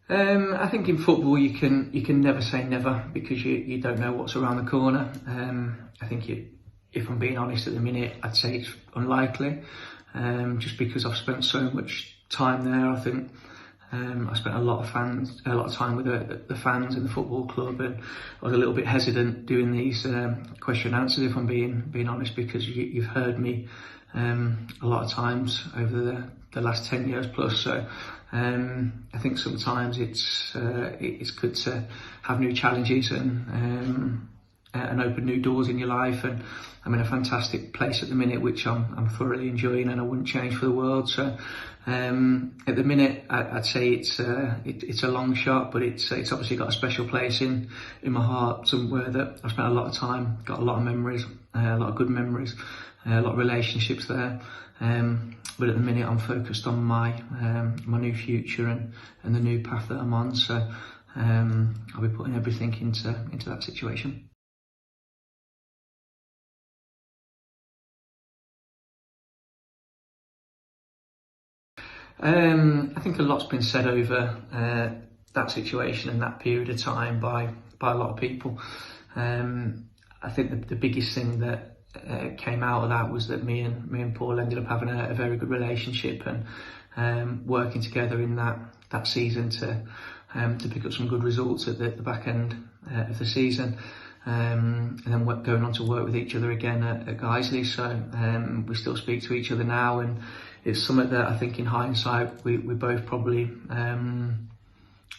I think in football you can never say never, because you don't know what's around the corner. I think if I'm being honest at the minute, I'd say it's unlikely, just because I've spent so much time there. I think I spent a lot of time with the fans in the football club, and I was a little bit hesitant doing these question and answers, if I'm being honest, because you've heard me a lot of times over the last 10 years plus. So I think sometimes it's good to have new challenges and open new doors in your life. And I'm in a fantastic place at the minute, which I'm thoroughly enjoying, and I wouldn't change for the world. So at the minute, I'd say it's a long shot, but it's obviously got a special place in my heart, somewhere that I've spent a lot of time, got a lot of memories, a lot of good memories, a lot of relationships there. But at the minute, I'm focused on my new future and the new path that I'm on. So I'll be putting everything into that situation. I think a lot's been said over that situation and that period of time by a lot of people. I think the biggest thing that came out of that was that me and Paul ended up having a very good relationship, and working together in that season to pick up some good results at the back end of the season. And then going on to work with each other again at Guiseley. So we still speak to each other now, and it's something that I think in hindsight we both probably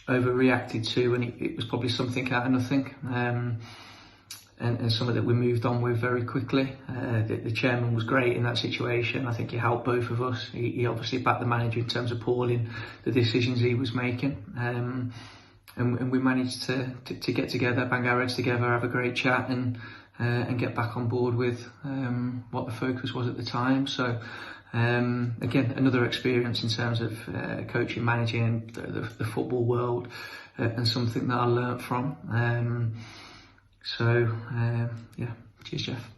overreacted to, and it was probably something out of nothing, and something that we moved on with very quickly. The chairman was great in that situation. I think he helped both of us. He obviously backed the manager in terms of Paul in the decisions he was making. And we managed to get together, bang our heads together, have a great chat, and get back on board with what the focus was at the time. So again, another experience in terms of coaching, managing the football world, and something that I learnt from. So yeah, cheers, Jeff.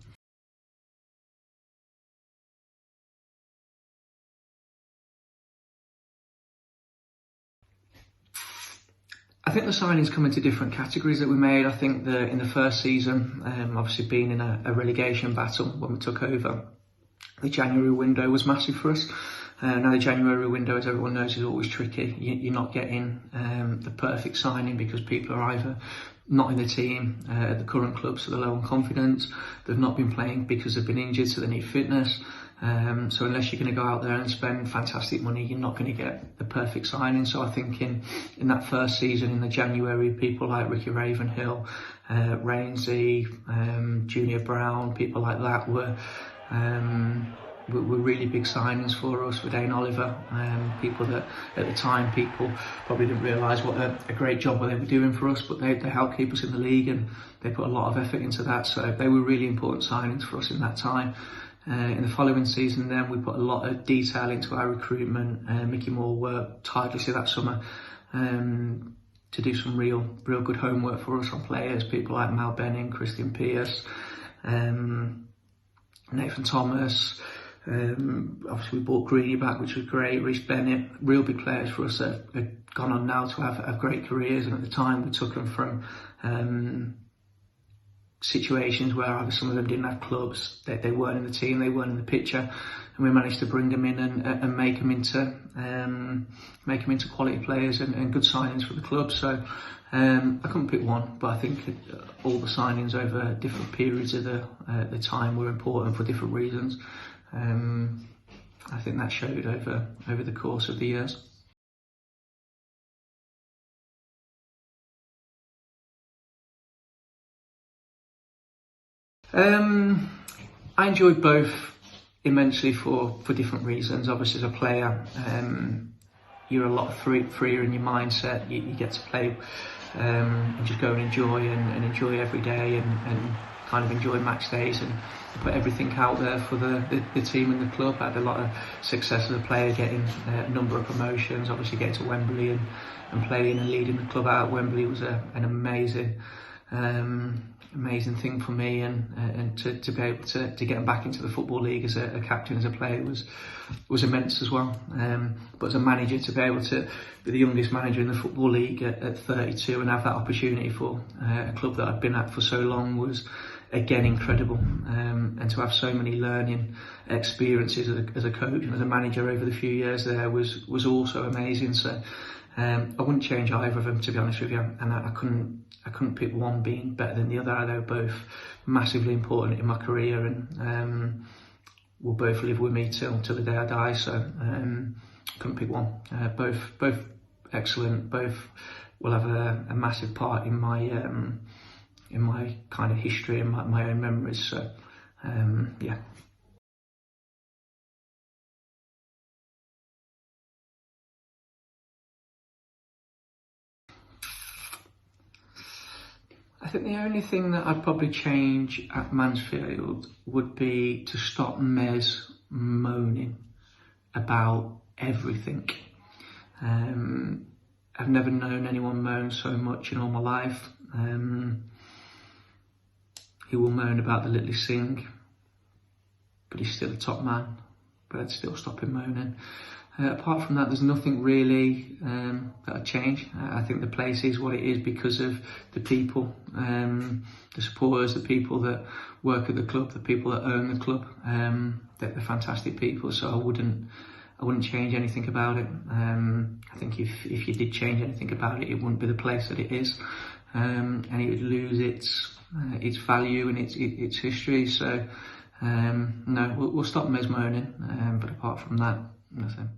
I think the signings come into different categories that we made. I think in the first season, obviously being in a relegation battle when we took over, the January window was massive for us. Now the January window, as everyone knows, is always tricky. You're not getting the perfect signing because people are either not in the team at the current club, so they're low on confidence. They've not been playing because they've been injured, so they need fitness. So unless you're going to go out there and spend fantastic money, you're not going to get the perfect signing. So I think in that first season, in the January, people like Ricky Ravenhill, Rainsy, Junior Brown, people like that were really big signings for us. With Dane Oliver, people that at the time people probably didn't realise what a great job they were doing for us, but they helped keep us in the league, and they put a lot of effort into that. So they were really important signings for us in that time. In the following season then, we put a lot of detail into our recruitment. Mickey Moore worked tirelessly that summer to do some real good homework for us on players, people like Mal Benning, Christian Pearce, Nathan Thomas. Obviously we bought Greedy back, which was great. Reece Bennett, real big players for us that have gone on now to have great careers, and at the time we took them from situations where either some of them didn't have clubs, they weren't in the team, they weren't in the picture, and we managed to bring them in and make them into quality players and good signings for the club. So I couldn't pick one, but I think all the signings over different periods of the time were important for different reasons. I think that showed over the course of the years. I enjoyed both immensely for different reasons. Obviously, as a player, you're a lot freer in your mindset. You get to play and just go and enjoy every day and kind of enjoy match days and put everything out there for the team and the club. I had a lot of success as a player, getting a number of promotions, obviously getting to Wembley and playing and leading the club out. Wembley was an amazing amazing thing for me, and to be able to get back into the Football League as a captain, as a player, was immense as well. But as a manager, to be able to be the youngest manager in the Football League at 32 and have that opportunity for a club that I've been at for so long was again incredible. And to have so many learning experiences as a coach and as a manager over the few years there was also amazing. So I wouldn't change either of them, to be honest with you, and I couldn't pick one being better than the other. They were both massively important in my career, and will both live with me till the day I die. So couldn't pick one. Both excellent. Both will have a massive part in my kind of history and my own memories. So yeah. I think the only thing that I'd probably change at Mansfield would be to stop Mez moaning about everything. I've never known anyone moan so much in all my life. He will moan about the littlest thing, but he's still a top man, but I'd still stop him moaning. Apart from that, there's nothing really that I'd change. I think the place is what it is because of the people, the supporters, the people that work at the club, the people that own the club. They're fantastic people, so I wouldn't change anything about it. I think if you did change anything about it, it wouldn't be the place that it is, and it would lose its value and its history. So no, we'll stop Mez moaning, but apart from that, nothing.